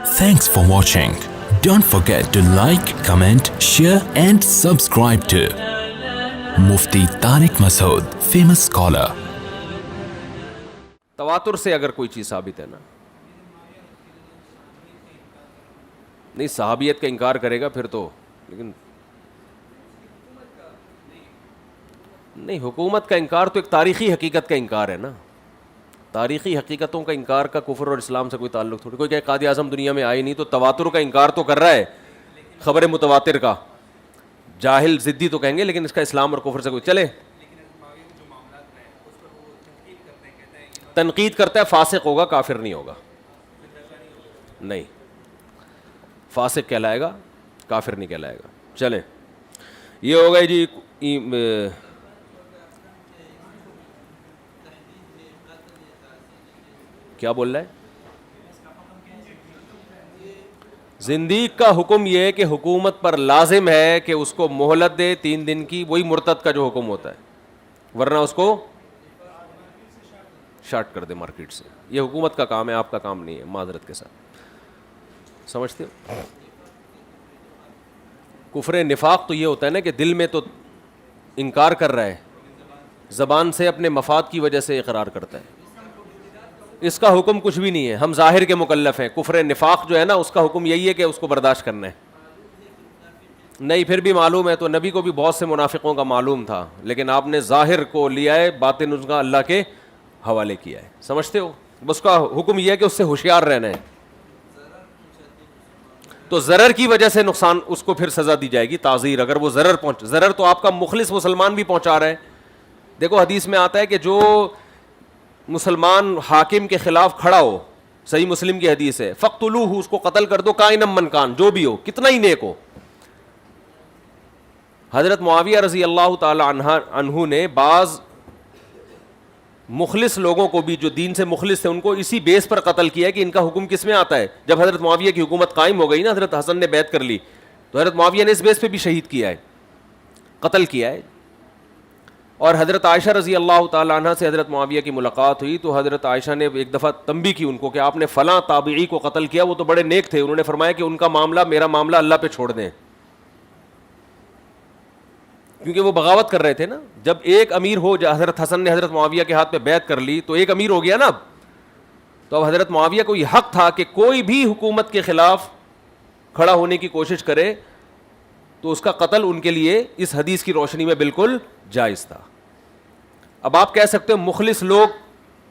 Thanks for watching. Don't forget to like, comment, share and subscribe to Mufti Tariq Masood, famous scholar. तवातुर से अगर कोई चीज़ साबित है ना, नहीं सहाबियत का इनकार करेगा फिर तो, लेकिन नहीं, हुकूमत का इनकार तो एक तारीख़ी हकीकत का इनकार है ना। तारीख़ी हकीकतों का इनकार का कुफ्र और इस्लाम से कोई ताल्लुक़ थोड़ी। कोई कहे कायद आज़म दुनिया में आए नहीं तो तवातुर का इनकार तो कर रहा है, ख़बर मुतवातिर का। जाहिल ज़िद्दी तो कहेंगे, लेकिन इसका इस्लाम और कुफ्र से कोई चले। तनकीद करता है, फासिक होगा, काफिर नहीं होगा। नहीं, फासिक कहलाएगा, काफिर नहीं कहलाएगा। चले, ये हो गए जी। क्या बोल रहा है? जिंदीक का हुक्म यह है कि हुकूमत पर लाजिम है कि उसको मोहलत दे 3 दिन की, वही मुर्तद का जो हुक्म होता है, वरना उसको शार्ट कर दे मार्केट से। ये हुकूमत का काम है, आपका काम नहीं है, माजरत के साथ। समझते हो? कुफ्र निफाक तो ये होता है ना कि दिल में तो इनकार कर रहा है, ज़बान से अपने मफाद की वजह से इकरार करता है। इसका हुक्म कुछ भी नहीं है, हम ज़ाहिर के मुकल्लफ हैं। कुफ्र निफाक जो है ना, उसका हुक्म यही है कि उसको बर्दाश्त करना है। नहीं, फिर भी मालूम है तो नबी को भी बहुत से मुनाफिकों का मालूम था, लेकिन आपने ज़ाहिर को लिया है, बातिन उसका अल्लाह के हवाले किया है। समझते हो? उसका हुक्म यह है कि उससे होशियार रहना है। तो ज़रर की वजह से नुकसान, उसको फिर सज़ा दी जाएगी, ताज़ीर। अगर वो ज़रर तो आपका मुखलिस मुसलमान भी पहुंचा रहा है। देखो हदीस में आता है कि जो मुसलमान हाकिम के खिलाफ खड़ा हो, सही मुस्लिम की हदीस है, फ़क़्तुलूहु, उसको कत्ल कर दो, काइनम मन कान, जो भी हो, कितना ही नेक हो। हज़रत मुआविया रज़ी अल्लाह ताला अन्हु ने बाज़ मुखलिस लोगों को भी, जो दीन से मुखलिस थे, उनको इसी बेस पर कत्ल किया कि इनका हुक्म किस में आता है। जब हज़रत मुआविया की हुकूमत कायम हो गई ना, हज़रत हसन ने बैत कर ली, तो हज़रत मुआविया ने इस बेस पे भी शहीद किया है, कत्ल किया है। और हज़रत आयशा रज़ी अल्लाह ताला अन्हा से हज़रत मुआविया की मुलाकात हुई तो हज़रत आयशा ने एक दफ़ा तंबी की उनको कि आपने फ़लाँ ताबीई को कत्ल किया, वो तो बड़े नेक थे। उन्होंने फरमाया कि उनका मामला, मेरा मामला अल्लाह पे छोड़ दें, क्योंकि वो बगावत कर रहे थे ना। जब एक अमीर हो, हज़रत हसन ने हज़रत मुआविया के हाथ पे बैत कर ली तो एक अमीर हो गया ना। तो अब हज़रत मुआविया को ये हक़ था कि कोई भी हुकूमत के ख़िलाफ़ खड़ा होने की कोशिश करे तो उसका कत्ल उनके लिए इस हदीस की रोशनी में बिल्कुल जायज़ था। अब आप कह सकते हो मुखलिस लोग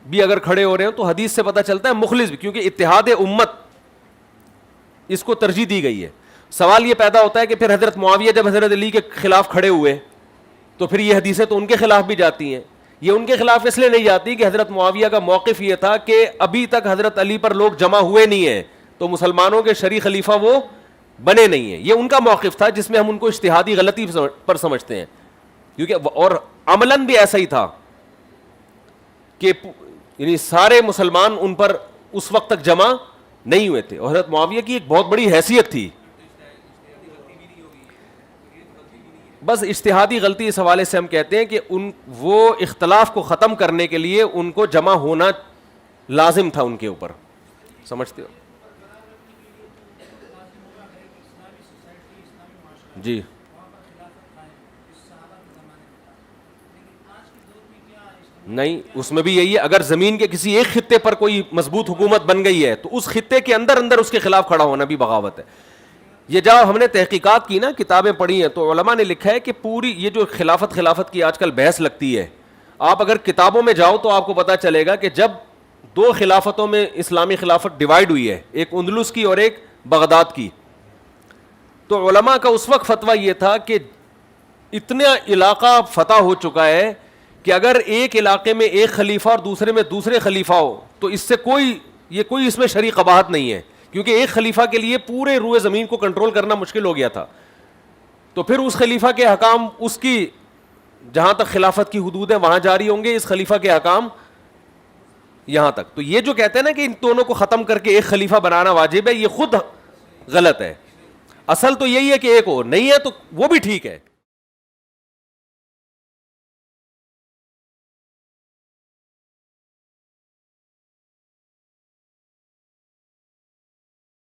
भी अगर खड़े हो रहे हो तो हदीस से पता चलता है मुखलिस भी, क्योंकि इत्तिहाद उम्मत इसको तरजीह दी गई है। सवाल ये पैदा होता है कि फिर हज़रत मुआविया जब हज़रत अली के खिलाफ खड़े हुए तो फिर ये हदीसें तो उनके खिलाफ भी जाती हैं। ये उनके खिलाफ इसलिए नहीं जाती कि हज़रत मुआविया का मौक़िफ़ ये था कि अभी तक हज़रत अली पर लोग जमा हुए नहीं हैं, तो मुसलमानों के शरी खलीफा वो बने नहीं हैं। ये उनका मौक़िफ़ था, जिसमें हम उनको इज्तिहादी गलती पर समझते हैं, क्योंकि और अमलन भी ऐसा ही था कि यानी सारे मुसलमान उन पर उस वक्त तक जमा नहीं हुए थे। और हज़रत मुआविया की एक बहुत बड़ी हैसियत थी, बस इज्तिहादी गलती इस हवाले से हम कहते हैं कि वो इख्तलाफ को ख़त्म करने के लिए उनको जमा होना लाजिम था उनके ऊपर। समझते हो? जी, नहीं, उसमें भी यही है, अगर ज़मीन के किसी एक खित्ते पर कोई मजबूत हुकूमत बन गई है तो उस खित्ते के अंदर अंदर उसके खिलाफ खड़ा होना भी बगावत है। ये जब हमने तहकीकात की ना, किताबें पढ़ी हैं, तो उलमा ने लिखा है कि पूरी ये जो खिलाफत की आजकल बहस लगती है, आप अगर किताबों में जाओ तो आपको पता चलेगा कि जब 2 खिलाफतों में इस्लामी खिलाफत डिवाइड हुई है, एक उंदलुस की और एक बगदाद की, तो उलमा का उस वक्त फतवा ये था कि इतना इलाका फतह हो चुका है कि अगर एक इलाके में एक खलीफा और दूसरे में दूसरे खलीफा हो तो इससे कोई इसमें शरई कबाहत नहीं है, क्योंकि एक खलीफा के लिए पूरे रूए ज़मीन को कंट्रोल करना मुश्किल हो गया था। तो फिर उस खलीफा के हकाम उसकी जहां तक खिलाफत की हुदूद है वहां जारी होंगे, इस खलीफा के हकाम यहां तक। तो ये जो कहते हैं ना कि इन दोनों को ख़त्म करके एक खलीफा बनाना वाजिब है, ये खुद गलत है। असल तो यही है कि एक हो, नहीं है तो वो भी ठीक है।